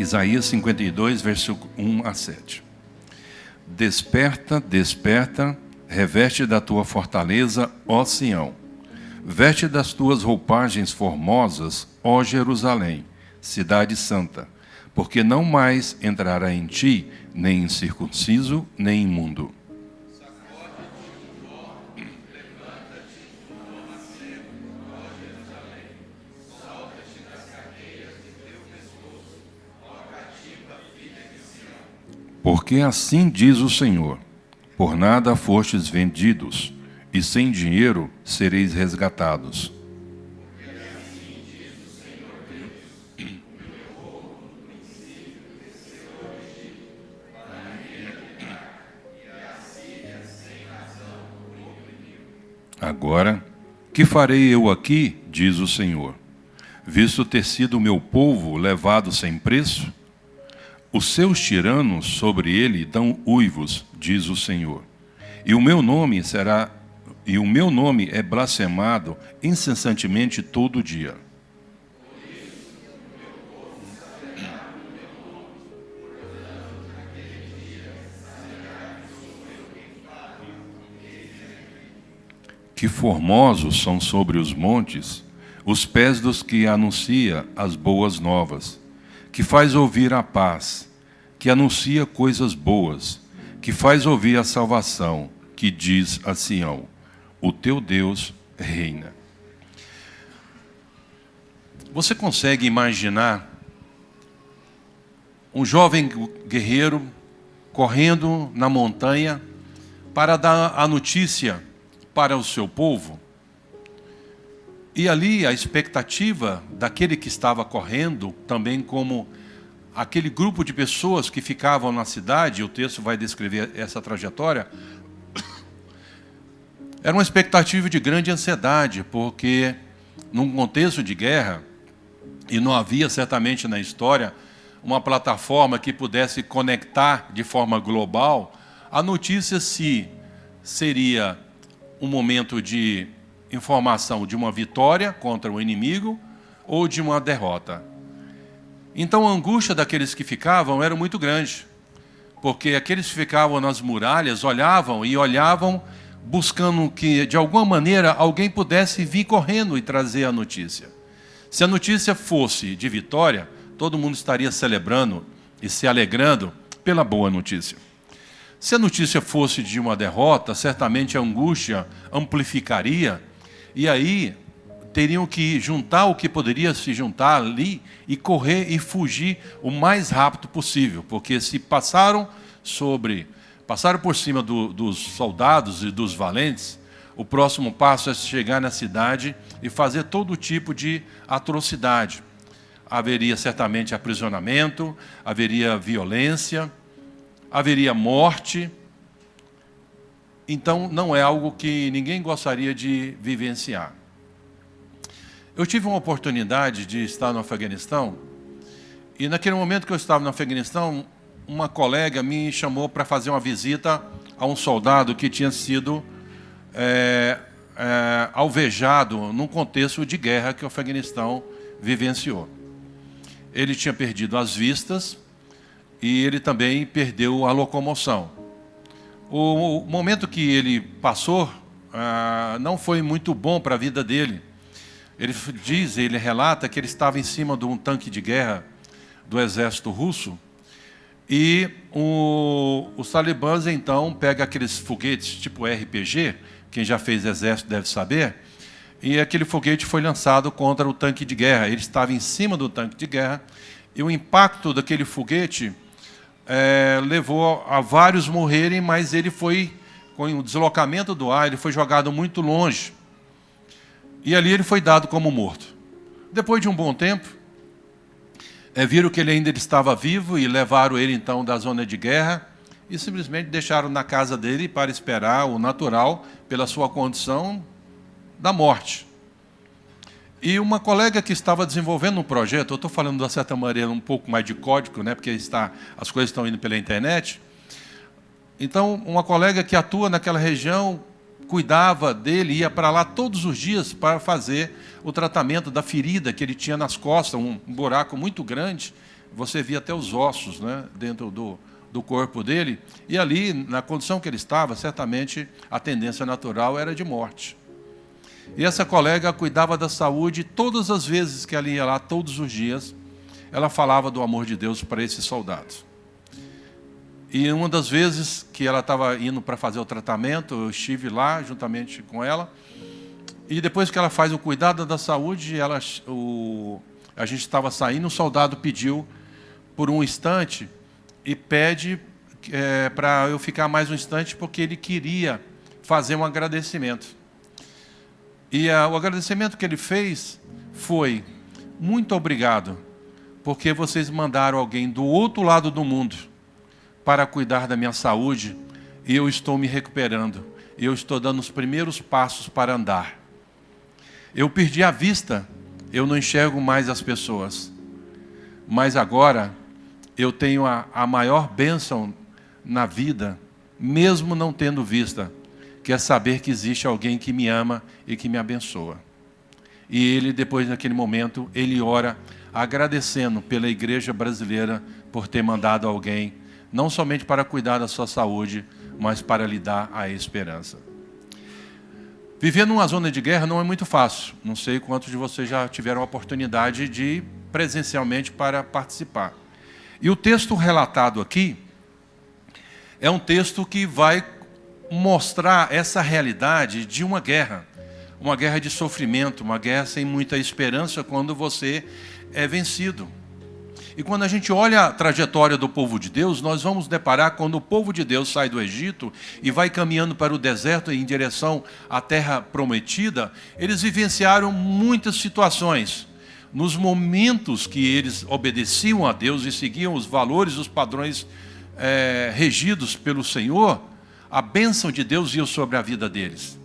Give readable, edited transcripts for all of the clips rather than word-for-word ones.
Isaías 52, versículo 1 a 7. Desperta, desperta, reveste da tua fortaleza, ó Sião. Veste das tuas roupagens formosas, ó Jerusalém, cidade santa, porque não mais entrará em ti nem incircunciso, nem imundo. Porque assim diz o Senhor: por nada fostes vendidos, e sem dinheiro sereis resgatados. Agora, que farei eu aqui, diz o Senhor, visto ter sido o meu povo levado sem preço? Os seus tiranos sobre ele dão uivos, diz o Senhor. E o meu nome é blasfemado incessantemente todo dia. Que formosos são sobre os montes os pés dos que anuncia as boas novas, que faz ouvir a paz, que anuncia coisas boas, que faz ouvir a salvação, que diz a Sião: o teu Deus reina. Você consegue imaginar um jovem guerreiro correndo na montanha para dar a notícia para o seu povo? E ali a expectativa daquele que estava correndo, também como aquele grupo de pessoas que ficavam na cidade, o texto vai descrever essa trajetória, era uma expectativa de grande ansiedade, porque num contexto de guerra, e não havia certamente na história uma plataforma que pudesse conectar de forma global a notícia se seria um momento de informação de uma vitória contra o inimigo ou de uma derrota. Então a angústia daqueles que ficavam era muito grande, porque aqueles que ficavam nas muralhas olhavam buscando que de alguma maneira alguém pudesse vir correndo e trazer a notícia. Se a notícia fosse de vitória, todo mundo estaria celebrando e se alegrando pela boa notícia. Se a notícia fosse de uma derrota, certamente a angústia amplificaria, e aí teriam que juntar o que poderia se juntar ali e correr e fugir o mais rápido possível, porque se passaram por cima dos soldados e dos valentes, o próximo passo é chegar na cidade e fazer todo tipo de atrocidade. Haveria certamente aprisionamento, haveria violência, haveria morte. Então, não é algo que ninguém gostaria de vivenciar. Eu tive uma oportunidade de estar no Afeganistão, e naquele momento que eu estava no Afeganistão, uma colega me chamou para fazer uma visita a um soldado que tinha sido alvejado num contexto de guerra que o Afeganistão vivenciou. Ele tinha perdido as vistas e ele também perdeu a locomoção. O momento que ele passou não foi muito bom para a vida dele. Ele relata que ele estava em cima de um tanque de guerra do exército russo e os talibãs então pegam aqueles foguetes tipo RPG, quem já fez exército deve saber, e aquele foguete foi lançado contra o tanque de guerra. Ele estava em cima do tanque de guerra e o impacto daquele foguete levou a vários morrerem, mas ele foi, com o deslocamento do ar, ele foi jogado muito longe. E ali ele foi dado como morto. Depois de um bom tempo, viram que ele ainda estava vivo e levaram ele então da zona de guerra e simplesmente deixaram na casa dele para esperar o natural pela sua condição da morte. E uma colega que estava desenvolvendo um projeto, eu estou falando de certa maneira um pouco mais de código, né, porque as coisas estão indo pela internet. Então, uma colega que atua naquela região, cuidava dele, ia para lá todos os dias para fazer o tratamento da ferida que ele tinha nas costas, um buraco muito grande, você via até os ossos, né, dentro do corpo dele, e ali, na condição que ele estava, certamente a tendência natural era de morte. E essa colega cuidava da saúde, todas as vezes que ela ia lá, todos os dias, ela falava do amor de Deus para esses soldados. E uma das vezes que ela estava indo para fazer o tratamento, eu estive lá juntamente com ela, e depois que ela faz o cuidado da saúde, a gente estava saindo, o soldado pediu por um instante e pede para eu ficar mais um instante, porque ele queria fazer um agradecimento. E o agradecimento que ele fez foi: muito obrigado, porque vocês mandaram alguém do outro lado do mundo para cuidar da minha saúde, e eu estou me recuperando, e eu estou dando os primeiros passos para andar. Eu perdi a vista, eu não enxergo mais as pessoas, mas agora eu tenho a maior bênção na vida, mesmo não tendo vista, que é saber que existe alguém que me ama e que me abençoa. E ele, depois daquele momento, ele ora agradecendo pela igreja brasileira por ter mandado alguém, não somente para cuidar da sua saúde, mas para lhe dar a esperança. Viver numa zona de guerra não é muito fácil. Não sei quantos de vocês já tiveram a oportunidade de ir presencialmente para participar. E o texto relatado aqui é um texto que vai mostrar essa realidade de uma guerra de sofrimento, uma guerra sem muita esperança quando você é vencido. E quando a gente olha a trajetória do povo de Deus, nós vamos deparar quando o povo de Deus sai do Egito e vai caminhando para o deserto em direção à terra prometida, eles vivenciaram muitas situações. Nos momentos que eles obedeciam a Deus e seguiam os valores, os padrões regidos pelo Senhor, a bênção de Deus ia sobre a vida deles.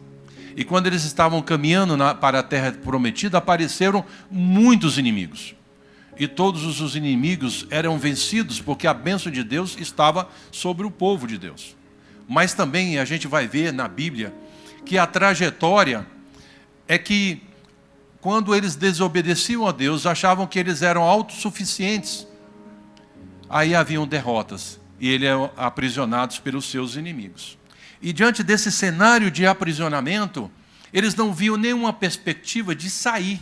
E quando eles estavam caminhando para a terra prometida, apareceram muitos inimigos. E todos os inimigos eram vencidos, porque a bênção de Deus estava sobre o povo de Deus. Mas também a gente vai ver na Bíblia que a trajetória é que, quando eles desobedeciam a Deus, achavam que eles eram autossuficientes. Aí haviam derrotas, e eles eram aprisionados pelos seus inimigos. E diante desse cenário de aprisionamento, eles não viam nenhuma perspectiva de sair.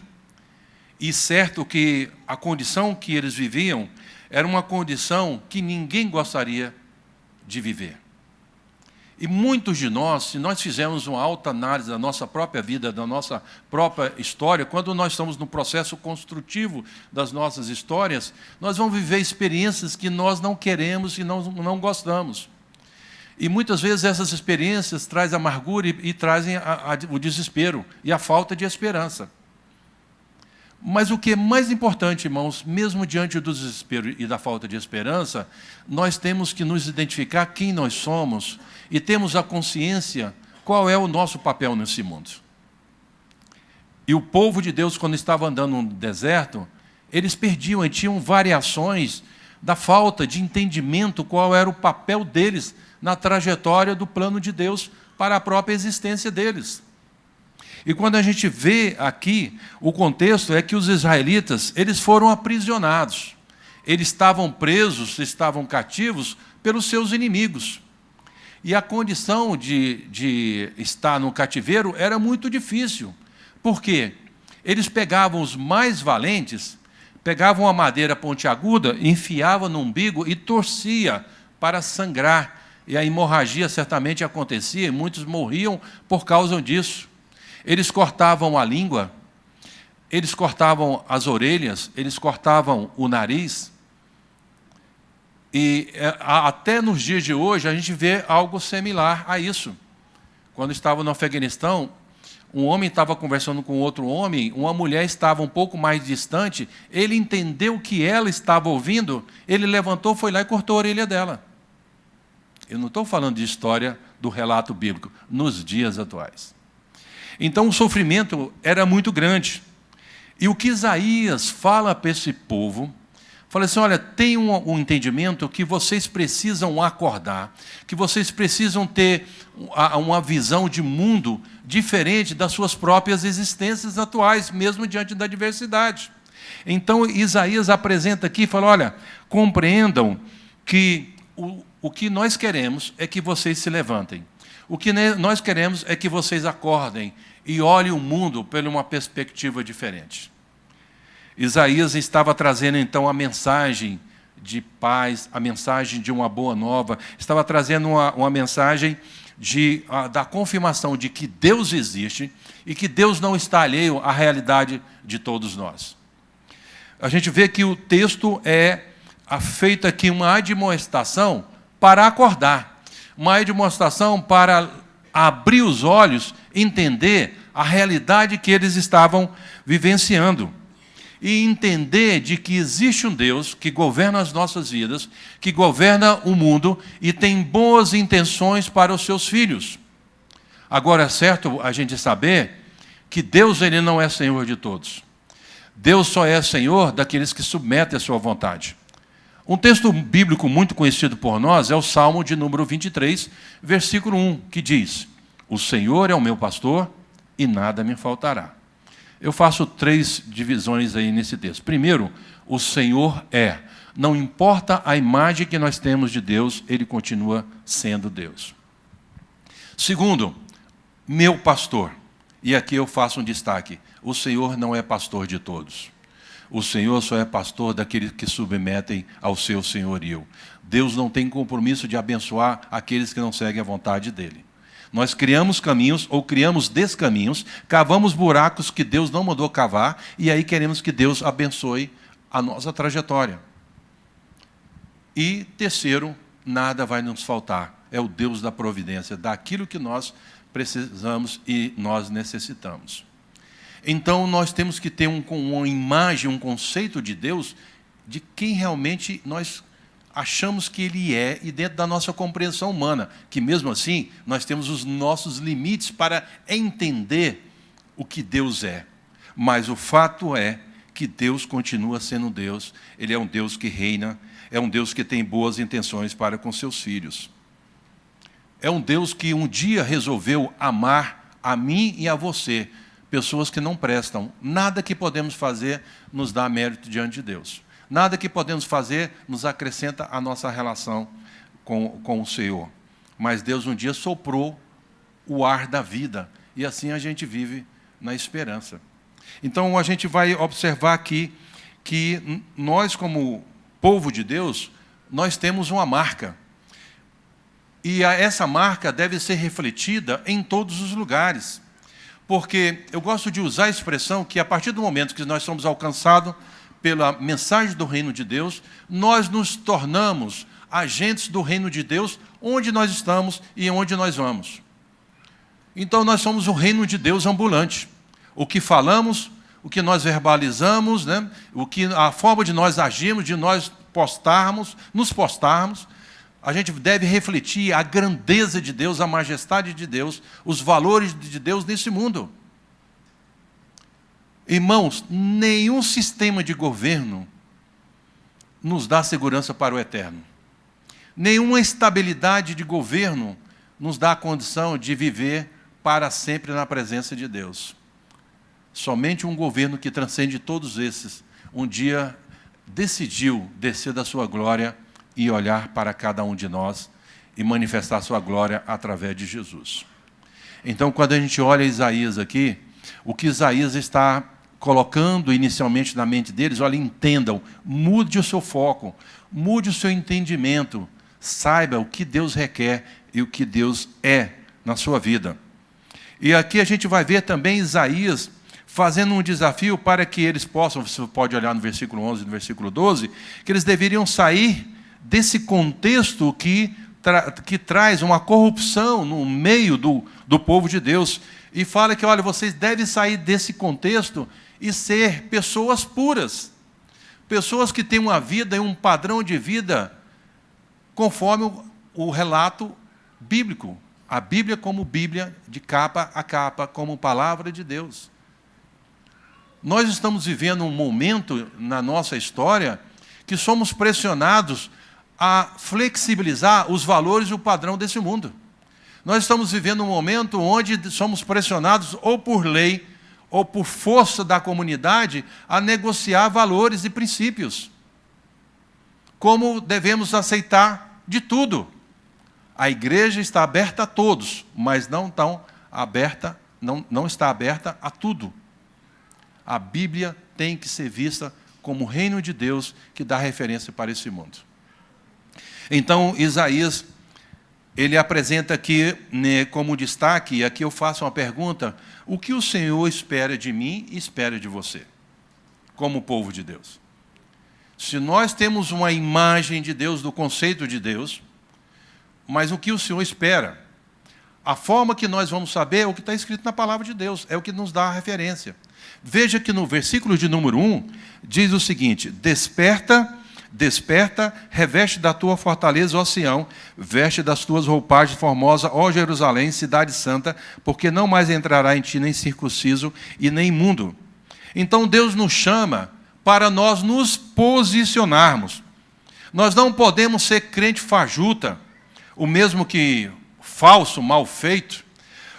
E certo que a condição que eles viviam era uma condição que ninguém gostaria de viver. E muitos de nós, se nós fizermos uma alta análise da nossa própria vida, da nossa própria história, quando nós estamos no processo construtivo das nossas histórias, nós vamos viver experiências que nós não queremos e não gostamos. E muitas vezes essas experiências trazem amargura e trazem o desespero e a falta de esperança. Mas o que é mais importante, irmãos, mesmo diante do desespero e da falta de esperança, nós temos que nos identificar quem nós somos e temos a consciência qual é o nosso papel nesse mundo. E o povo de Deus, quando estava andando no deserto, eles perdiam e tinham variações da falta de entendimento qual era o papel deles na trajetória do plano de Deus para a própria existência deles. E quando a gente vê aqui, o contexto é que os israelitas, eles foram aprisionados. Eles estavam presos, estavam cativos pelos seus inimigos. E a condição de estar no cativeiro era muito difícil. Por quê? Eles pegavam os mais valentes, pegavam a madeira pontiaguda, enfiavam no umbigo e torcia para sangrar. E a hemorragia certamente acontecia, e muitos morriam por causa disso. Eles cortavam a língua, eles cortavam as orelhas, eles cortavam o nariz. E até nos dias de hoje a gente vê algo similar a isso. Quando estava no Afeganistão, um homem estava conversando com outro homem, uma mulher estava um pouco mais distante, ele entendeu que ela estava ouvindo, ele levantou, foi lá e cortou a orelha dela. Eu não estou falando de história do relato bíblico, nos dias atuais. Então o sofrimento era muito grande. E o que Isaías fala para esse povo, fala assim: olha, tem um entendimento que vocês precisam acordar, que vocês precisam ter uma visão de mundo diferente das suas próprias existências atuais, mesmo diante da adversidade. Então, Isaías apresenta aqui e fala, olha, compreendam que o que nós queremos é que vocês se levantem. O que nós queremos é que vocês acordem e olhem o mundo por uma perspectiva diferente. Isaías estava trazendo, então, a mensagem de paz, a mensagem de uma boa nova, estava trazendo uma mensagem da confirmação de que Deus existe e que Deus não está alheio à realidade de todos nós. A gente vê que o texto é feito aqui uma admoestação para acordar, uma admoestação para abrir os olhos, entender a realidade que eles estavam vivenciando. E entender de que existe um Deus que governa as nossas vidas, que governa o mundo e tem boas intenções para os seus filhos. Agora, é certo a gente saber que Deus ele não é Senhor de todos. Deus só é Senhor daqueles que submetem a sua vontade. Um texto bíblico muito conhecido por nós é o Salmo de número 23, versículo 1, que diz: o Senhor é o meu pastor e nada me faltará. Eu faço 3 divisões aí nesse texto. Primeiro, o Senhor é. Não importa a imagem que nós temos de Deus, Ele continua sendo Deus. Segundo, meu pastor. E aqui eu faço um destaque. O Senhor não é pastor de todos. O Senhor só é pastor daqueles que submetem ao seu senhorio. Deus não tem compromisso de abençoar aqueles que não seguem a vontade dEle. Nós criamos caminhos ou criamos descaminhos, cavamos buracos que Deus não mandou cavar, e aí queremos que Deus abençoe a nossa trajetória. E terceiro, nada vai nos faltar. É o Deus da providência, daquilo que nós precisamos e nós necessitamos. Então, nós temos que ter uma imagem, um conceito de Deus, de quem realmente nós achamos que Ele é, e dentro da nossa compreensão humana, que mesmo assim, nós temos os nossos limites para entender o que Deus é. Mas o fato é que Deus continua sendo Deus, Ele é um Deus que reina, é um Deus que tem boas intenções para com seus filhos. É um Deus que um dia resolveu amar a mim e a você, pessoas que não prestam. Nada que podemos fazer nos dá mérito diante de Deus. Nada que podemos fazer nos acrescenta a nossa relação com o Senhor. Mas Deus um dia soprou o ar da vida, e assim a gente vive na esperança. Então, a gente vai observar aqui que nós, como povo de Deus, nós temos uma marca. E essa marca deve ser refletida em todos os lugares. Porque eu gosto de usar a expressão que, a partir do momento que nós somos alcançados pela mensagem do reino de Deus, nós nos tornamos agentes do reino de Deus onde nós estamos e onde nós vamos. Então, nós somos o reino de Deus ambulante. O que falamos, o que nós verbalizamos, né? A forma de nós agirmos, de nós nos postarmos, a gente deve refletir a grandeza de Deus, a majestade de Deus, os valores de Deus nesse mundo. Irmãos, nenhum sistema de governo nos dá segurança para o eterno. Nenhuma estabilidade de governo nos dá a condição de viver para sempre na presença de Deus. Somente um governo que transcende todos esses, um dia decidiu descer da sua glória e olhar para cada um de nós e manifestar sua glória através de Jesus. Então, quando a gente olha Isaías aqui, o que Isaías está colocando inicialmente na mente deles, olha, entendam, mude o seu foco, mude o seu entendimento, saiba o que Deus requer e o que Deus é na sua vida. E aqui a gente vai ver também Isaías fazendo um desafio para que eles possam, você pode olhar no versículo 11 e no versículo 12, que eles deveriam sair desse contexto que traz uma corrupção no meio do povo de Deus. E fala que, olha, vocês devem sair desse contexto e ser pessoas puras. Pessoas que têm uma vida e um padrão de vida conforme o relato bíblico. A Bíblia como Bíblia, de capa a capa, como palavra de Deus. Nós estamos vivendo um momento na nossa história que somos pressionados a flexibilizar os valores e o padrão desse mundo. Nós estamos vivendo um momento onde somos pressionados ou por lei, ou por força da comunidade, a negociar valores e princípios. Como devemos aceitar de tudo. A igreja está aberta a todos, mas não está aberta a tudo. A Bíblia tem que ser vista como o reino de Deus que dá referência para esse mundo. Então, Isaías, ele apresenta aqui, né, como destaque, e aqui eu faço uma pergunta: o que o Senhor espera de mim e espera de você, como povo de Deus? Se nós temos uma imagem de Deus, do conceito de Deus, mas o que o Senhor espera? A forma que nós vamos saber é o que está escrito na palavra de Deus, é o que nos dá a referência. Veja que no versículo de número 1, diz o seguinte: desperta, desperta, reveste da tua fortaleza, ó Sião, veste das tuas roupagens formosas, ó Jerusalém, cidade santa, porque não mais entrará em ti nem circunciso e nem imundo. Então Deus nos chama para nós nos posicionarmos. Nós não podemos ser crente fajuta, o mesmo que falso, mal feito,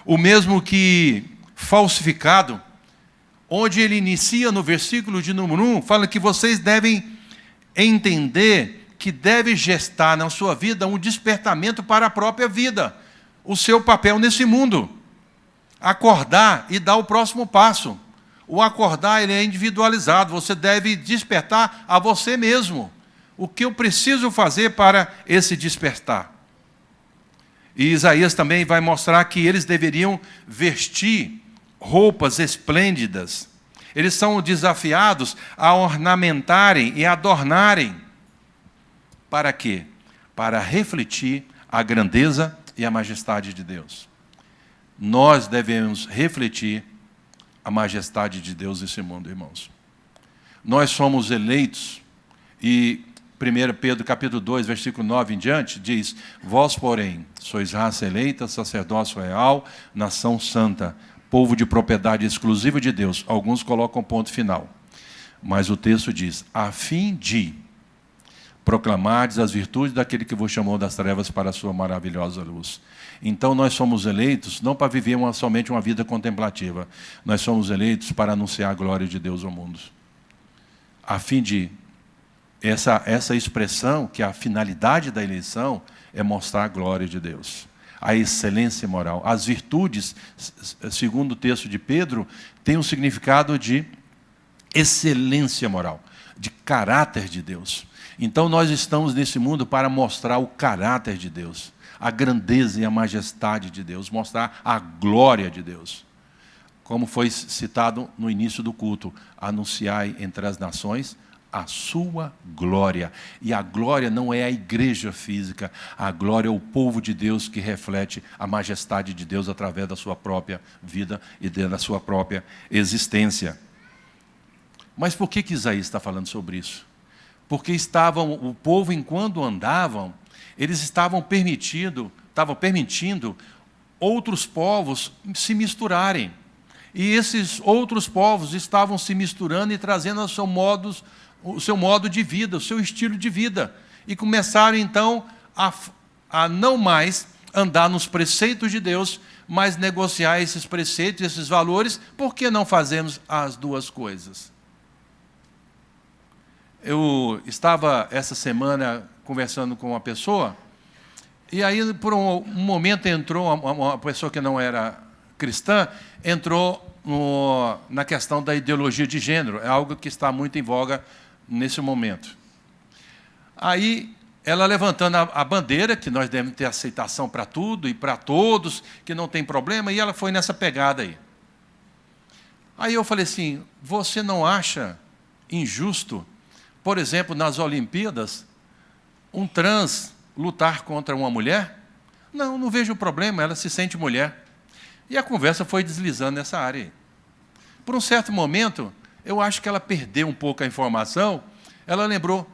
o mesmo que falsificado, onde ele inicia no versículo de número 1, fala que vocês devem entender que deve gestar na sua vida um despertamento para a própria vida, o seu papel nesse mundo. Acordar e dar o próximo passo. O acordar, ele é individualizado, você deve despertar a você mesmo. O que eu preciso fazer para esse despertar? E Isaías também vai mostrar que eles deveriam vestir roupas esplêndidas. Eles são desafiados a ornamentarem e adornarem. Para quê? Para refletir a grandeza e a majestade de Deus. Nós devemos refletir a majestade de Deus nesse mundo, irmãos. Nós somos eleitos, e 1 Pedro capítulo 2, versículo 9 em diante, diz: vós, porém, sois raça eleita, sacerdócio real, nação santa, povo de propriedade exclusiva de Deus. Alguns colocam ponto final. Mas o texto diz: a fim de proclamardes as virtudes daquele que vos chamou das trevas para a sua maravilhosa luz. Então nós somos eleitos não para viver somente uma vida contemplativa. Nós somos eleitos para anunciar a glória de Deus ao mundo. A fim de... Essa expressão, que a finalidade da eleição é mostrar a glória de Deus, a excelência moral. As virtudes, segundo o texto de Pedro, têm um significado de excelência moral, de caráter de Deus. Então nós estamos nesse mundo para mostrar o caráter de Deus, a grandeza e a majestade de Deus, mostrar a glória de Deus. Como foi citado no início do culto: anunciai entre as nações a sua glória. E a glória não é a igreja física, a glória é o povo de Deus que reflete a majestade de Deus através da sua própria vida e da sua própria existência. Mas por que Isaías está falando sobre isso? Porque o povo, enquanto andavam, eles estavam permitindo outros povos se misturarem. E esses outros povos estavam se misturando e trazendo o seu modo de vida, o seu estilo de vida. E começaram, então, a não mais andar nos preceitos de Deus, mas negociar esses preceitos, esses valores. Por que não fazemos as duas coisas? Eu estava, essa semana, conversando com uma pessoa, e aí, por um momento, entrou uma pessoa que não era cristã, entrou na questão da ideologia de gênero. É algo que está muito em voga nesse momento. Aí, ela levantando a bandeira, que nós devemos ter aceitação para tudo e para todos, que não tem problema, e ela foi nessa pegada aí. Aí eu falei assim: você não acha injusto, por exemplo, nas Olimpíadas, um trans lutar contra uma mulher? Não, não vejo problema, ela se sente mulher. E a conversa foi deslizando nessa área aí. Por um certo momento, eu acho que ela perdeu um pouco a informação. Ela lembrou,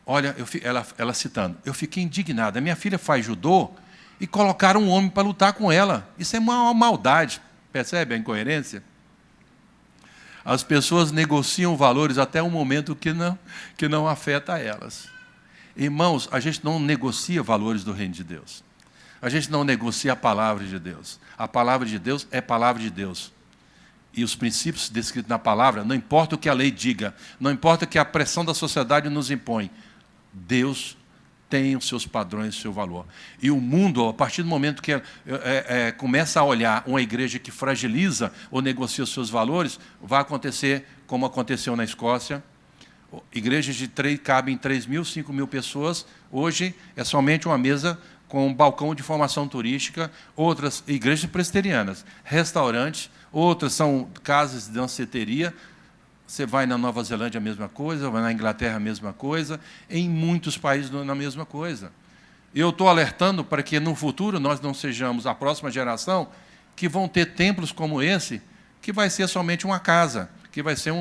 olha, ela citando: eu fiquei indignada, minha filha faz judô e colocaram um homem para lutar com ela. Isso é uma maldade, percebe a incoerência? As pessoas negociam valores até um momento que não afeta elas. Irmãos, a gente não negocia valores do reino de Deus. A gente não negocia a palavra de Deus. A palavra de Deus é palavra de Deus. e os princípios descritos na palavra, não importa o que a lei diga, não importa o que a pressão da sociedade nos impõe, Deus tem os seus padrões, o seu valor. E o mundo, a partir do momento que começa a olhar uma igreja que fragiliza ou negocia os seus valores, vai acontecer como aconteceu na Escócia. Igrejas de cabem 3.000, 5.000 pessoas. Hoje é somente uma mesa com um balcão de formação turística. Outras igrejas presbiterianas, restaurantes. Outras são casas de danceteria. Você vai na Nova Zelândia, a mesma coisa, vai na Inglaterra, a mesma coisa, em muitos países, a mesma coisa. Eu estou alertando para que, no futuro, nós não sejamos a próxima geração que vão ter templos como esse, que vai ser somente uma casa, que vai ser,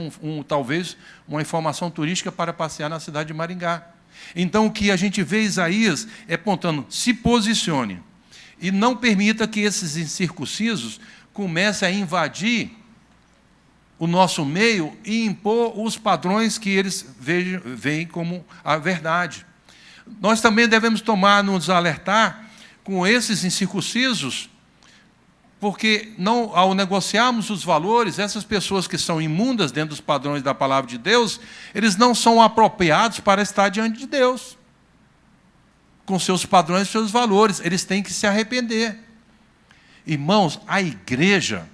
talvez, uma informação turística para passear na cidade de Maringá. Então, o que a gente vê Isaías é apontando, se posicione, e não permita que esses incircuncisos comecem a invadir o nosso meio e impor os padrões que eles veem como a verdade. Nós também devemos nos alertar com esses incircuncisos, porque ao negociarmos os valores, essas pessoas que são imundas dentro dos padrões da palavra de Deus, eles não são apropriados para estar diante de Deus, com seus padrões e seus valores. Eles têm que se arrepender. Irmãos, a igreja...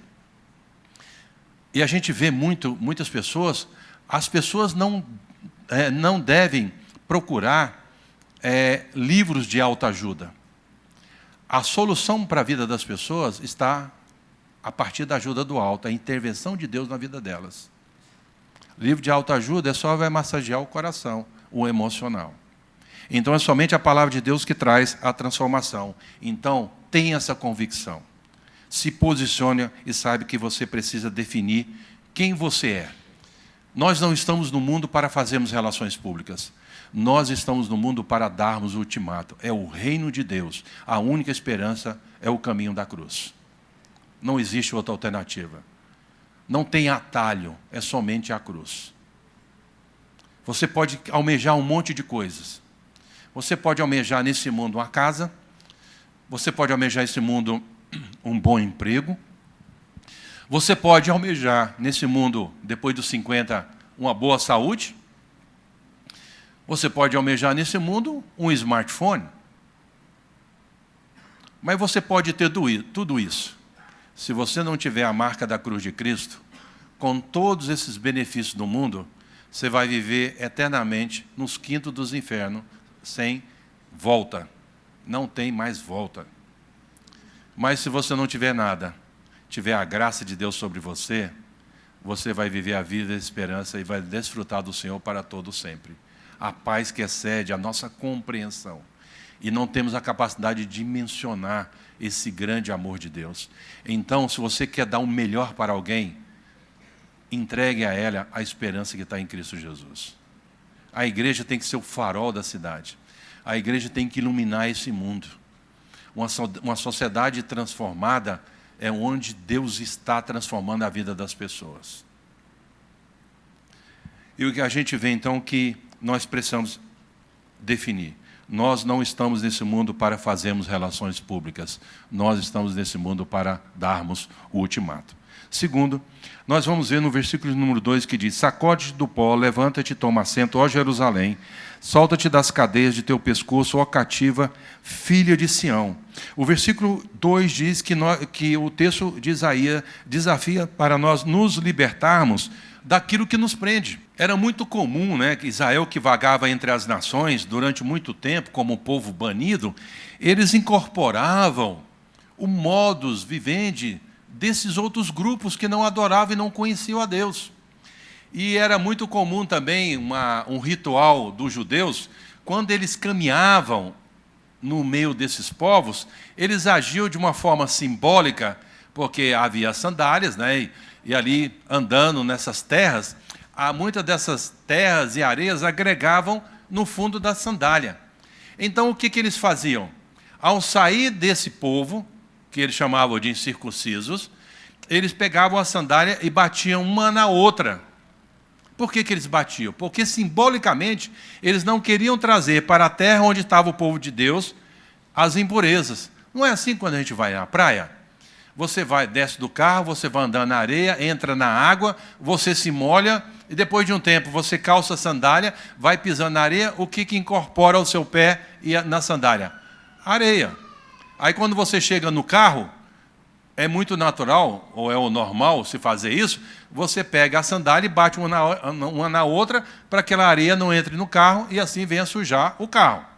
E a gente vê muitas pessoas, as pessoas não devem procurar livros de autoajuda. A solução para a vida das pessoas está a partir da ajuda do alto, a intervenção de Deus na vida delas. Livro de autoajuda só vai massagear o coração, o emocional. Então é somente a palavra de Deus que traz a transformação. Então, tenha essa convicção. Se posicione e saiba que você precisa definir quem você é. Nós não estamos no mundo para fazermos relações públicas. Nós estamos no mundo para darmos o ultimato. É o reino de Deus. A única esperança é o caminho da cruz. Não existe outra alternativa. Não tem atalho, é somente a cruz. Você pode almejar um monte de coisas. Você pode almejar nesse mundo uma casa. Você pode almejar nesse mundo um bom emprego. Você pode almejar nesse mundo, depois dos 50, uma boa saúde. Você pode almejar nesse mundo um smartphone. Mas você pode ter tudo isso. Se você não tiver a marca da cruz de Cristo, com todos esses benefícios do mundo, você vai viver eternamente nos quintos dos infernos, sem volta. Não tem mais volta. Mas se você não tiver nada, tiver a graça de Deus sobre você, você vai viver a vida e a esperança e vai desfrutar do Senhor para todo sempre. A paz que excede a nossa compreensão. E não temos a capacidade de dimensionar esse grande amor de Deus. Então, se você quer dar o melhor para alguém, entregue a ela a esperança que está em Cristo Jesus. A igreja tem que ser o farol da cidade. A igreja tem que iluminar esse mundo. Uma sociedade transformada é onde Deus está transformando a vida das pessoas. E o que a gente vê, então, que nós precisamos definir. Nós não estamos nesse mundo para fazermos relações públicas. Nós estamos nesse mundo para darmos o ultimato. Segundo, nós vamos ver no versículo número 2 que diz: sacode-te do pó, levanta-te e toma assento, ó Jerusalém, solta-te das cadeias de teu pescoço, ó cativa, filha de Sião. O versículo 2 diz que o texto de Isaías desafia para nós nos libertarmos daquilo que nos prende. Era muito comum, que Israel, que vagava entre as nações durante muito tempo, como um povo banido, eles incorporavam o modus vivendi desses outros grupos que não adoravam e não conheciam a Deus. E era muito comum também um ritual dos judeus, quando eles caminhavam no meio desses povos, eles agiam de uma forma simbólica, porque havia sandálias, e ali andando nessas terras, muitas dessas terras e areias agregavam no fundo da sandália. Então o que eles faziam? Ao sair desse povo, que eles chamavam de incircuncisos, eles pegavam a sandália e batiam uma na outra. Por que eles batiam? Porque simbolicamente eles não queriam trazer para a terra onde estava o povo de Deus as impurezas. Não é assim quando a gente vai à praia? Você desce do carro, você vai andando na areia, entra na água, você se molha, e depois de um tempo você calça a sandália, vai pisando na areia, o que incorpora ao seu pé e na sandália? Areia. Aí quando você chega no carro, é muito natural, ou é o normal se fazer isso, você pega a sandália e bate uma na outra, para que aquela areia não entre no carro, e assim venha sujar o carro.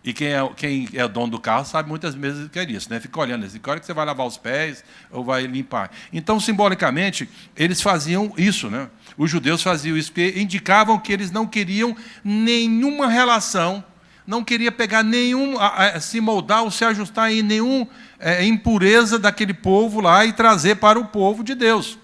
E quem é dono do carro sabe muitas vezes que é isso, né? Fica olhando assim, que hora que você vai lavar os pés ou vai limpar. Então, simbolicamente, eles faziam isso, né? Os judeus faziam isso, porque indicavam que eles não queriam nenhuma relação, não queria pegar se moldar ou se ajustar em nenhuma impureza daquele povo lá e trazer para o povo de Deus.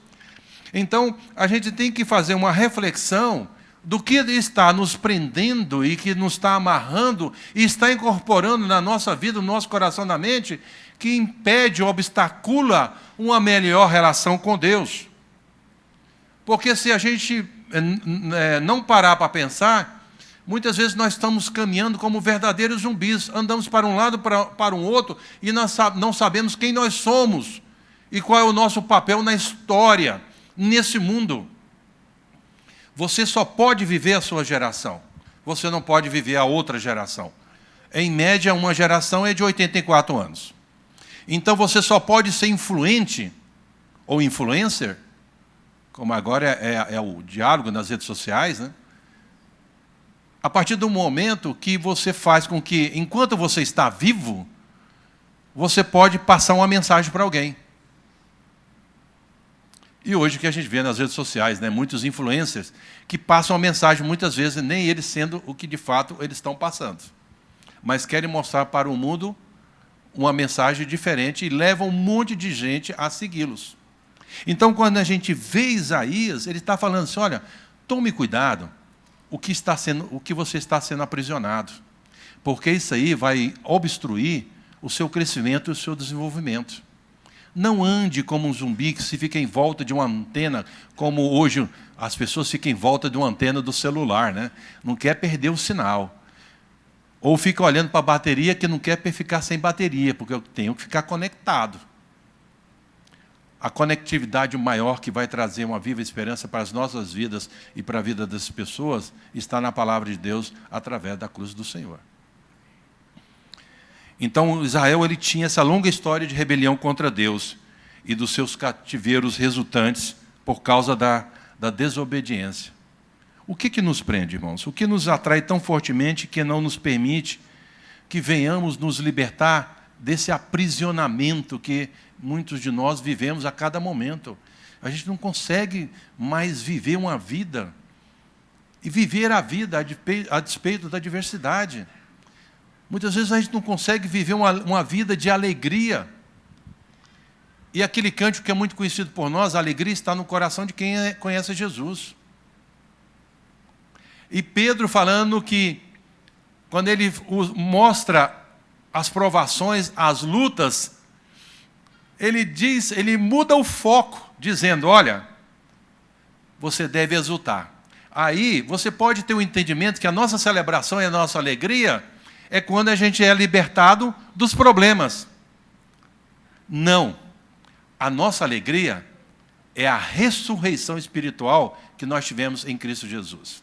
Então, a gente tem que fazer uma reflexão do que está nos prendendo e que nos está amarrando e está incorporando na nossa vida, no nosso coração, na mente, que impede, obstacula uma melhor relação com Deus. Porque se a gente não parar para pensar, muitas vezes nós estamos caminhando como verdadeiros zumbis, andamos para um lado, para um outro, e nós não sabemos quem nós somos e qual é o nosso papel na história, nesse mundo. Você só pode viver a sua geração. Você não pode viver a outra geração. Em média, uma geração é de 84 anos. Então, você só pode ser influente ou influencer, como agora é o diálogo nas redes sociais, né? A partir do momento que você faz com que, enquanto você está vivo, você pode passar uma mensagem para alguém. E hoje o que a gente vê nas redes sociais, né, muitos influencers que passam a mensagem, muitas vezes, nem eles sendo o que de fato eles estão passando. Mas querem mostrar para o mundo uma mensagem diferente e levam um monte de gente a segui-los. Então, quando a gente vê Isaías, ele está falando assim, olha, tome cuidado o que você está sendo aprisionado. Porque isso aí vai obstruir o seu crescimento e o seu desenvolvimento. Não ande como um zumbi que se fica em volta de uma antena, como hoje as pessoas ficam em volta de uma antena do celular, né? Não quer perder o sinal. Ou fica olhando para a bateria que não quer ficar sem bateria, porque eu tenho que ficar conectado. A conectividade maior que vai trazer uma viva esperança para as nossas vidas e para a vida das pessoas está na palavra de Deus através da cruz do Senhor. Então, Israel ele tinha essa longa história de rebelião contra Deus e dos seus cativeiros resultantes por causa da desobediência. O que nos prende, irmãos? O que nos atrai tão fortemente que não nos permite que venhamos nos libertar desse aprisionamento que muitos de nós vivemos a cada momento? A gente não consegue mais viver uma vida e viver a vida a despeito da diversidade. Muitas vezes a gente não consegue viver uma vida de alegria. E aquele cântico que é muito conhecido por nós, a alegria está no coração de quem conhece Jesus. E Pedro falando que, quando ele mostra as provações, as lutas, ele muda o foco, dizendo, olha, você deve exultar. Aí você pode ter o entendimento que a nossa celebração e a nossa alegria é quando a gente é libertado dos problemas. Não. A nossa alegria é a ressurreição espiritual que nós tivemos em Cristo Jesus.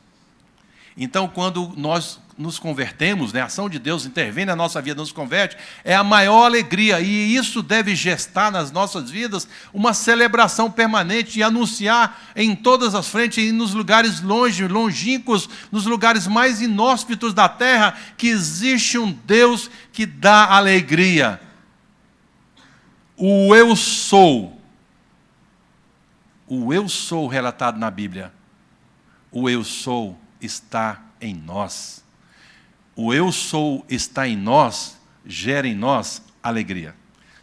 Então, quando nós nos convertemos, né, a ação de Deus intervém na nossa vida, nos converte, é a maior alegria. E isso deve gestar nas nossas vidas uma celebração permanente e anunciar em todas as frentes e nos lugares longínquos, nos lugares mais inóspitos da terra, que existe um Deus que dá alegria. O eu sou relatado na Bíblia, o eu sou está em nós. O eu sou está em nós, gera em nós alegria.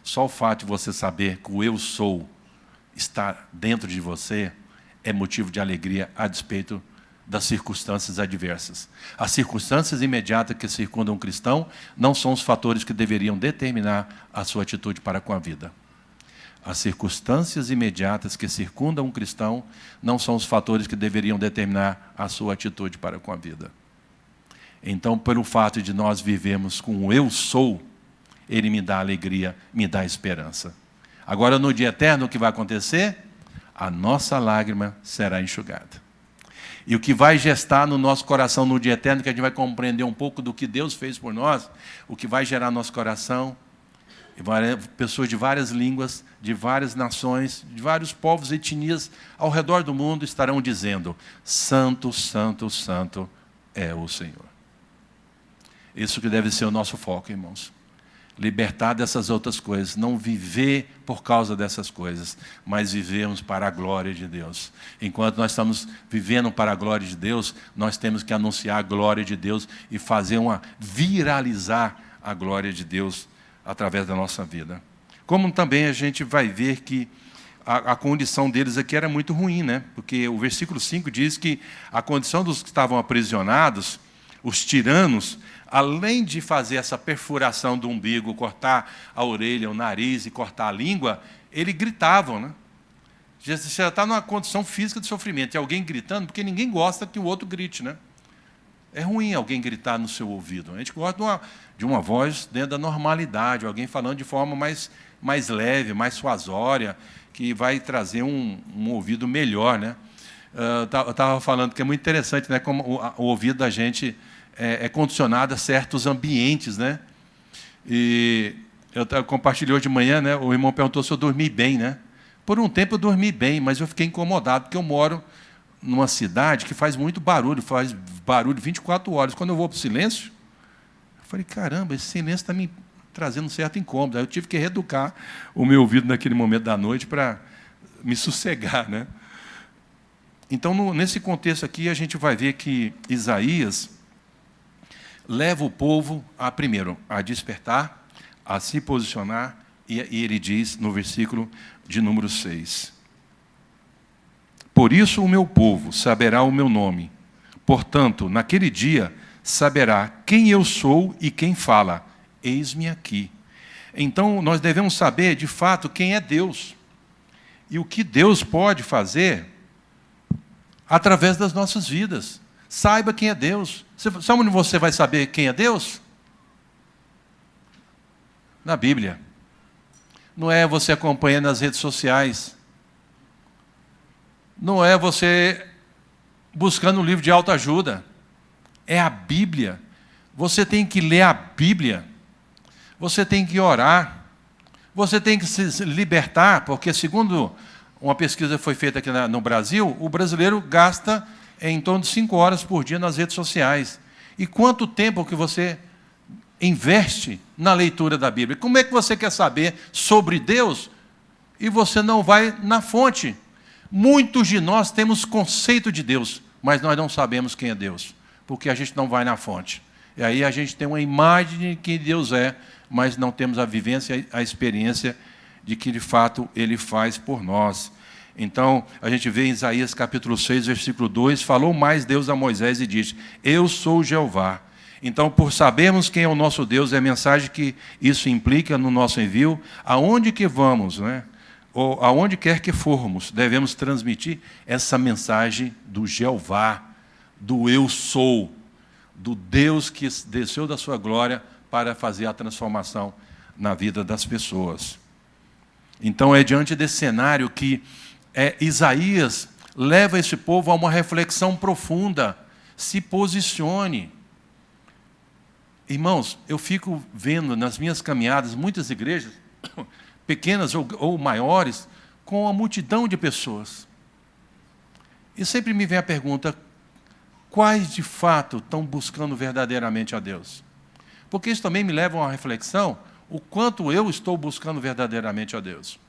Só o fato de você saber que o eu sou está dentro de você é motivo de alegria a despeito das circunstâncias adversas. As circunstâncias imediatas que circundam um cristão não são os fatores que deveriam determinar a sua atitude para com a vida. As circunstâncias imediatas que circundam um cristão não são os fatores que deveriam determinar a sua atitude para com a vida. Então, pelo fato de nós vivermos com o eu sou, Ele me dá alegria, me dá esperança. Agora, no dia eterno, o que vai acontecer? A nossa lágrima será enxugada. E o que vai gestar no nosso coração no dia eterno, que a gente vai compreender um pouco do que Deus fez por nós, o que vai gerar no nosso coração, pessoas de várias línguas, de várias nações, de vários povos e etnias ao redor do mundo estarão dizendo: Santo, Santo, Santo é o Senhor. Isso que deve ser o nosso foco, irmãos. Libertar dessas outras coisas, não viver por causa dessas coisas, mas vivermos para a glória de Deus. Enquanto nós estamos vivendo para a glória de Deus, nós temos que anunciar a glória de Deus e viralizar a glória de Deus através da nossa vida. Como também a gente vai ver que a condição deles aqui era muito ruim, né? Porque o versículo 5 diz que a condição dos que estavam aprisionados, os tiranos, além de fazer essa perfuração do umbigo, cortar a orelha, o nariz e cortar a língua, eles gritavam, né? Você já está numa condição física de sofrimento. E alguém gritando, porque ninguém gosta que o outro grite, né? É ruim alguém gritar no seu ouvido. A gente gosta de uma voz dentro da normalidade, alguém falando de forma mais leve, mais suasória, que vai trazer um ouvido melhor, né? Eu estava falando que é muito interessante, né? Como o ouvido da gente é condicionado a certos ambientes, né? E eu compartilhei hoje de manhã, né? O irmão perguntou se eu dormi bem, né? Por um tempo eu dormi bem, mas eu fiquei incomodado, porque eu moro numa cidade que faz muito barulho, faz barulho 24 horas. Quando eu vou para o silêncio, eu falei, caramba, esse silêncio está me trazendo um certo incômodo. Aí eu tive que reeducar o meu ouvido naquele momento da noite para me sossegar, né? Então, nesse contexto aqui, a gente vai ver que Isaías leva o povo primeiro, a despertar, a se posicionar, e ele diz no versículo de número 6, por isso o meu povo saberá o meu nome, portanto, naquele dia saberá quem eu sou e quem fala, eis-me aqui. Então, nós devemos saber, de fato, quem é Deus, e o que Deus pode fazer através das nossas vidas. Saiba quem é Deus. Sabe onde você vai saber quem é Deus? Na Bíblia. Não é você acompanhando nas redes sociais. Não é você buscando um livro de autoajuda. É a Bíblia. Você tem que ler a Bíblia. Você tem que orar. Você tem que se libertar, porque segundo uma pesquisa que foi feita aqui no Brasil, o brasileiro gasta em torno de 5 horas por dia nas redes sociais. E quanto tempo que você investe na leitura da Bíblia? Como é que você quer saber sobre Deus e você não vai na fonte? Muitos de nós temos conceito de Deus, mas nós não sabemos quem é Deus, porque a gente não vai na fonte. E aí a gente tem uma imagem de quem Deus é, mas não temos a vivência, a experiência de que, de fato, Ele faz por nós. Então, a gente vê em Isaías capítulo 6, versículo 2, falou mais Deus a Moisés e disse, eu sou Jeová. Então, por sabermos quem é o nosso Deus, é a mensagem que isso implica no nosso envio, aonde que vamos, né? Ou aonde quer que formos, devemos transmitir essa mensagem do Jeová, do eu sou, do Deus que desceu da sua glória para fazer a transformação na vida das pessoas. Então, é diante desse cenário que Isaías leva esse povo a uma reflexão profunda. Se posicione. Irmãos, eu fico vendo nas minhas caminhadas muitas igrejas, pequenas ou maiores, com uma multidão de pessoas. E sempre me vem a pergunta, quais de fato estão buscando verdadeiramente a Deus? Porque isso também me leva a uma reflexão, o quanto eu estou buscando verdadeiramente a Deus.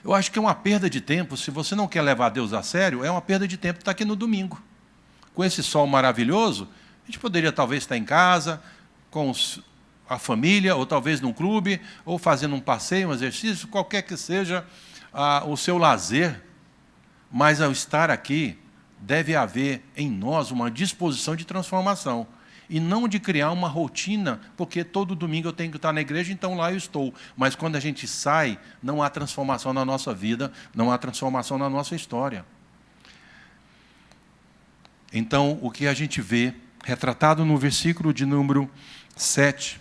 Eu acho que é uma perda de tempo, se você não quer levar Deus a sério, é uma perda de tempo estar aqui no domingo. Com esse sol maravilhoso, a gente poderia talvez estar em casa, com a família, ou talvez num clube, ou fazendo um passeio, um exercício, qualquer que seja o seu lazer. Mas ao estar aqui, deve haver em nós uma disposição de transformação. E não de criar uma rotina, porque todo domingo eu tenho que estar na igreja, então lá eu estou. Mas quando a gente sai, não há transformação na nossa vida, não há transformação na nossa história. Então, o que a gente vê, retratado no versículo de número 7,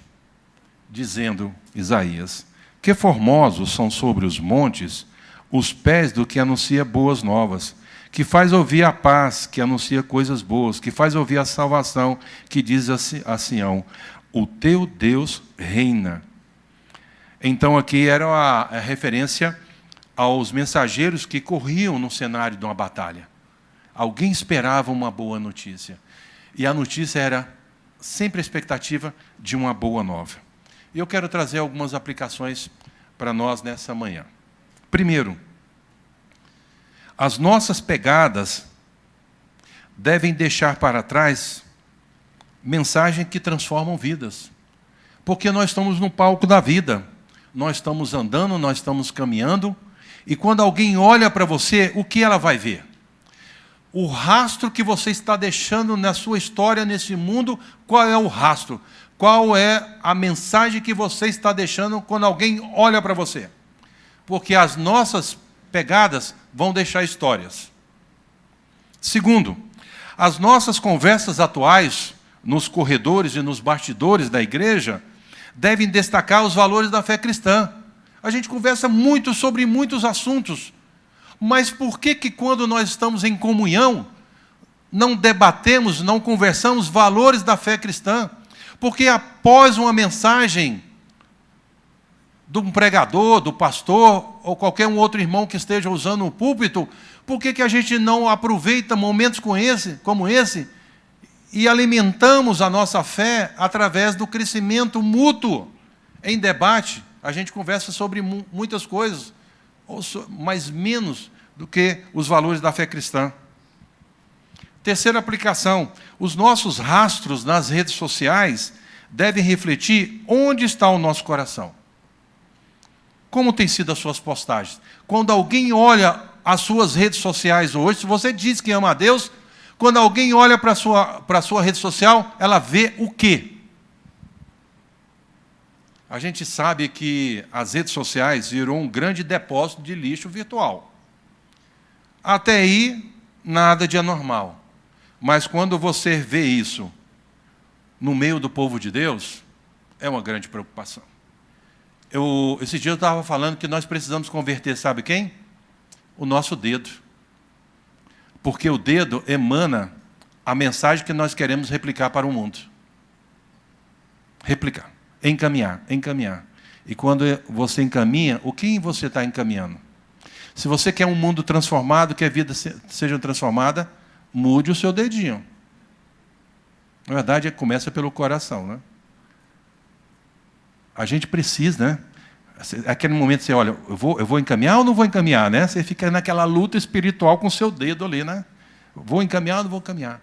dizendo, Isaías, que formosos são sobre os montes os pés do que anuncia boas novas, que faz ouvir a paz, que anuncia coisas boas, que faz ouvir a salvação, que diz a Sião, o teu Deus reina. Então aqui era a referência aos mensageiros que corriam no cenário de uma batalha. Alguém esperava uma boa notícia. E a notícia era sempre a expectativa de uma boa nova. E eu quero trazer algumas aplicações para nós nessa manhã. Primeiro, as nossas pegadas devem deixar para trás mensagens que transformam vidas. Porque nós estamos no palco da vida. Nós estamos andando, nós estamos caminhando. E quando alguém olha para você, o que ela vai ver? O rastro que você está deixando na sua história, nesse mundo, qual é o rastro? Qual é a mensagem que você está deixando quando alguém olha para você? Porque as nossas pegadas vão deixar histórias. Segundo, as nossas conversas atuais, nos corredores e nos bastidores da igreja, devem destacar os valores da fé cristã. A gente conversa muito sobre muitos assuntos, mas por que quando nós estamos em comunhão, não debatemos, não conversamos valores da fé cristã? Porque após uma mensagem de um pregador, do pastor, ou qualquer um outro irmão que esteja usando o púlpito, por que a gente não aproveita momentos como esse e alimentamos a nossa fé através do crescimento mútuo em debate? A gente conversa sobre muitas coisas, mas menos do que os valores da fé cristã. Terceira aplicação, os nossos rastros nas redes sociais devem refletir onde está o nosso coração. Como têm sido as suas postagens? Quando alguém olha as suas redes sociais hoje, se você diz que ama a Deus, quando alguém olha para a sua rede social, ela vê o quê? A gente sabe que as redes sociais virou um grande depósito de lixo virtual. Até aí, nada de anormal. Mas quando você vê isso no meio do povo de Deus, é uma grande preocupação. Esse dia eu estava falando que nós precisamos converter, sabe quem? O nosso dedo. Porque o dedo emana a mensagem que nós queremos replicar para o mundo. Replicar. Encaminhar, encaminhar. E quando você encaminha, o que você está encaminhando? Se você quer um mundo transformado, que a vida seja transformada, mude o seu dedinho. Na verdade, começa pelo coração, né? A gente precisa, né? Aquele momento você olha, eu vou encaminhar ou não vou encaminhar, né? Você fica naquela luta espiritual com o seu dedo ali, né? Vou encaminhar ou não vou encaminhar?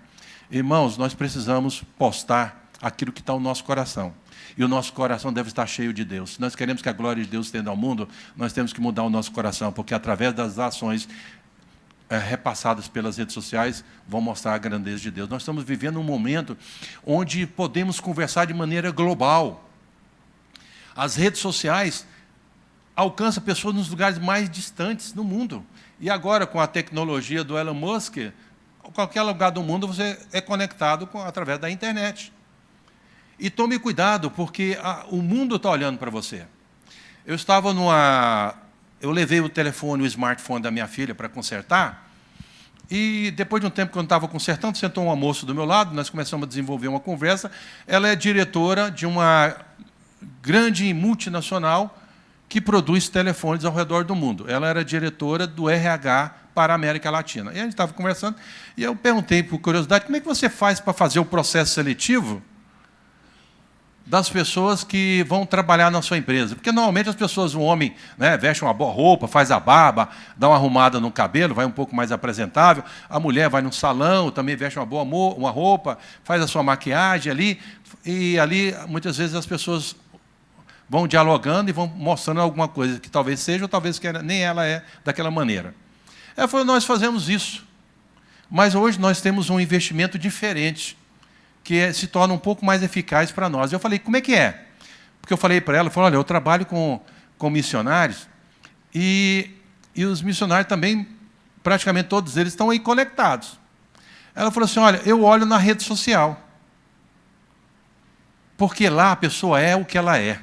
Irmãos, nós precisamos postar aquilo que está no nosso coração. E o nosso coração deve estar cheio de Deus. Se nós queremos que a glória de Deus estenda ao mundo, nós temos que mudar o nosso coração, porque através das ações repassadas pelas redes sociais vão mostrar a grandeza de Deus. Nós estamos vivendo um momento onde podemos conversar de maneira global. As redes sociais alcançam pessoas nos lugares mais distantes do mundo. E agora, com a tecnologia do Elon Musk, qualquer lugar do mundo você é conectado através da internet. E tome cuidado, porque o mundo está olhando para você. Eu levei o telefone, o smartphone da minha filha para consertar, e depois de um tempo que eu não estava consertando, sentou uma moça do meu lado, nós começamos a desenvolver uma conversa. Ela é diretora de uma grande multinacional que produz telefones ao redor do mundo. Ela era diretora do RH para a América Latina. E a gente estava conversando, e eu perguntei, por curiosidade, como é que você faz para fazer o processo seletivo das pessoas que vão trabalhar na sua empresa? Porque, normalmente, as pessoas, o homem, né, veste uma boa roupa, faz a barba, dá uma arrumada no cabelo, vai um pouco mais apresentável. A mulher vai num salão, também veste uma roupa, faz a sua maquiagem ali. E ali, muitas vezes, as pessoas vão dialogando e vão mostrando alguma coisa que talvez seja, ou talvez que nem ela é daquela maneira. Ela falou, nós fazemos isso. Mas hoje nós temos um investimento diferente, que se torna um pouco mais eficaz para nós. Eu falei, como é que é? Porque eu falei para ela, olha, eu trabalho com missionários, e os missionários também, praticamente todos eles, estão aí conectados. Ela falou assim, olha, eu olho na rede social, porque lá a pessoa é o que ela é.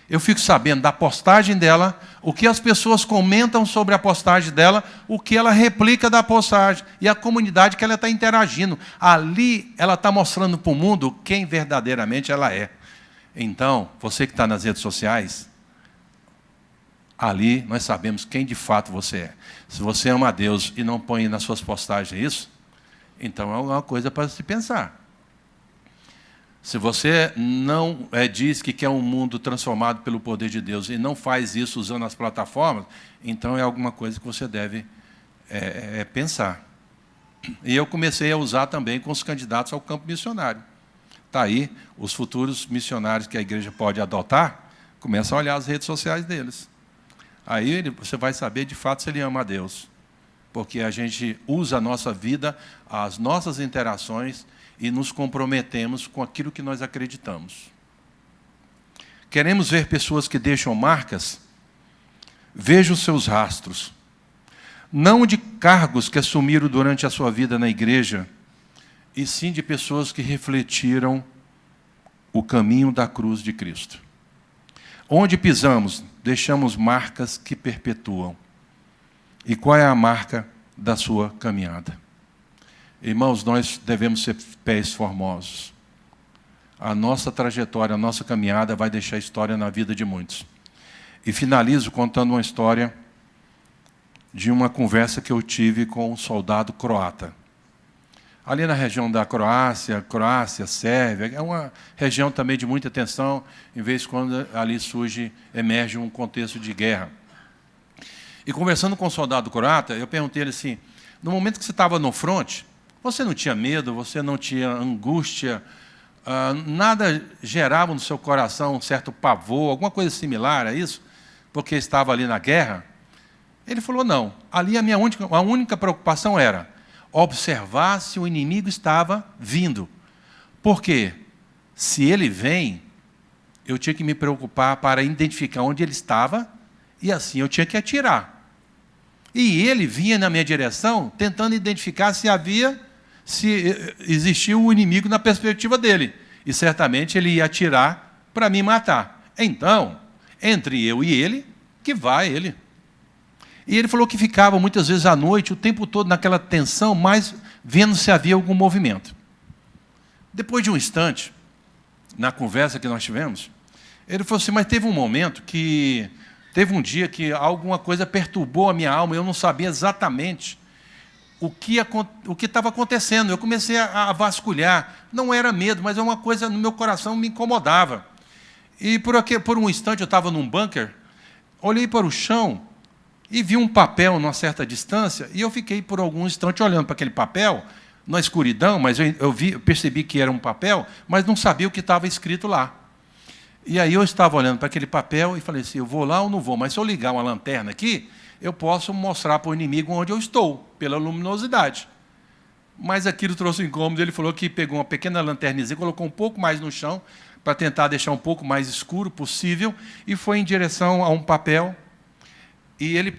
Eu fico sabendo da postagem dela, o que as pessoas comentam sobre a postagem dela, o que ela replica da postagem e a comunidade que ela está interagindo. Ali ela está mostrando para o mundo quem verdadeiramente ela é. Então, você que está nas redes sociais, ali nós sabemos quem de fato você é. Se você ama a Deus e não põe nas suas postagens isso, então é uma coisa para se pensar. Se você não diz que quer um mundo transformado pelo poder de Deus e não faz isso usando as plataformas, então é alguma coisa que você deve pensar. E eu comecei a usar também com os candidatos ao campo missionário. Está aí, os futuros missionários que a igreja pode adotar, começam a olhar as redes sociais deles. Aí você vai saber de fato se ele ama a Deus. Porque a gente usa a nossa vida, as nossas interações, e nos comprometemos com aquilo que nós acreditamos. Queremos ver pessoas que deixam marcas? Veja os seus rastros. Não de cargos que assumiram durante a sua vida na igreja, e sim de pessoas que refletiram o caminho da cruz de Cristo. Onde pisamos, deixamos marcas que perpetuam. E qual é a marca da sua caminhada? Irmãos, nós devemos ser pés formosos. A nossa trajetória, a nossa caminhada vai deixar história na vida de muitos. E finalizo contando uma história de uma conversa que eu tive com um soldado croata. Ali na região da Croácia, Sérvia, é uma região também de muita tensão, em vez de quando ali emerge um contexto de guerra. E conversando com um soldado croata, eu perguntei a ele assim, no momento que você estava no fronte, você não tinha medo, você não tinha angústia, nada gerava no seu coração um certo pavor, alguma coisa similar a isso, porque estava ali na guerra? Ele falou, não. Ali a única preocupação era observar se o inimigo estava vindo. Por quê? Se ele vem, eu tinha que me preocupar para identificar onde ele estava, e assim eu tinha que atirar. E ele vinha na minha direção, tentando identificar se existia um inimigo na perspectiva dele. E certamente ele ia atirar para me matar. Então, entre eu e ele, que vai ele. E ele falou que ficava muitas vezes à noite, o tempo todo naquela tensão, mas vendo se havia algum movimento. Depois de um instante, na conversa que nós tivemos, ele falou assim, mas teve um dia que alguma coisa perturbou a minha alma, eu não sabia exatamente o que estava acontecendo. Eu comecei a vasculhar. Não era medo, mas uma coisa no meu coração me incomodava. E por um instante eu estava num bunker, olhei para o chão e vi um papel numa certa distância, e eu fiquei por algum instante olhando para aquele papel, na escuridão, mas eu percebi que era um papel, mas não sabia o que estava escrito lá. E aí eu estava olhando para aquele papel e falei assim, eu vou lá ou não vou? Mas se eu ligar uma lanterna aqui, eu posso mostrar para o inimigo onde eu estou, pela luminosidade. Mas aquilo trouxe um incômodo. Ele falou que pegou uma pequena lanterninha, colocou um pouco mais no chão, para tentar deixar um pouco mais escuro possível, e foi em direção a um papel. E ele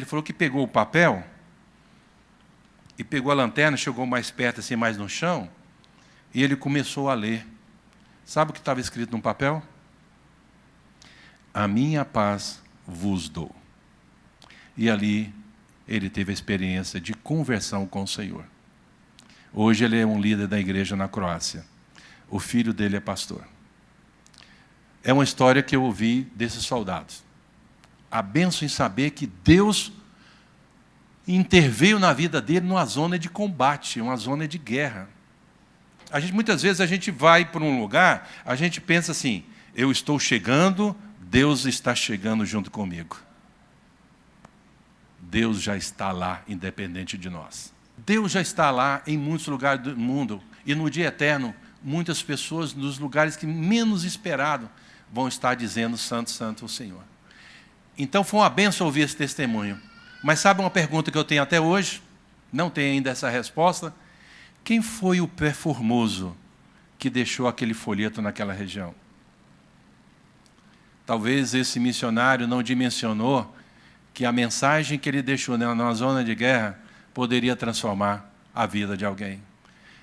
falou que pegou o papel, e pegou a lanterna, chegou mais perto, assim, mais no chão, e ele começou a ler. Sabe o que estava escrito no papel? A minha paz vos dou. E ali ele teve a experiência de conversão com o Senhor. Hoje ele é um líder da igreja na Croácia. O filho dele é pastor. É uma história que eu ouvi desses soldados. A bênção em saber que Deus interveio na vida dele numa zona de combate, uma zona de guerra. Muitas vezes a gente vai para um lugar, a gente pensa assim, eu estou chegando, Deus está chegando junto comigo. Deus já está lá, independente de nós. Deus já está lá em muitos lugares do mundo, e no dia eterno, muitas pessoas, nos lugares que menos esperado, vão estar dizendo, santo, santo o Senhor. Então foi uma bênção ouvir esse testemunho. Mas sabe uma pergunta que eu tenho até hoje? Não tenho ainda essa resposta. Quem foi o pé formoso que deixou aquele folheto naquela região? Talvez esse missionário não dimensionou que a mensagem que ele deixou na zona de guerra poderia transformar a vida de alguém.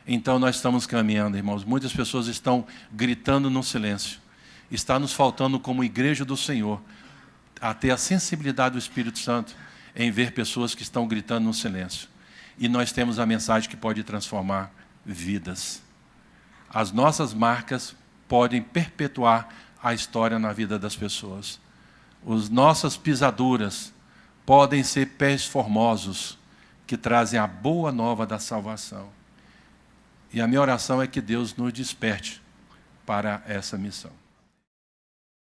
Então nós estamos caminhando, irmãos. Muitas pessoas estão gritando no silêncio. Está nos faltando, como igreja do Senhor, a ter a sensibilidade do Espírito Santo em ver pessoas que estão gritando no silêncio. E nós temos a mensagem que pode transformar vidas. As nossas marcas podem perpetuar a história na vida das pessoas. As nossas pisaduras podem ser pés formosos que trazem a boa nova da salvação. E a minha oração é que Deus nos desperte para essa missão.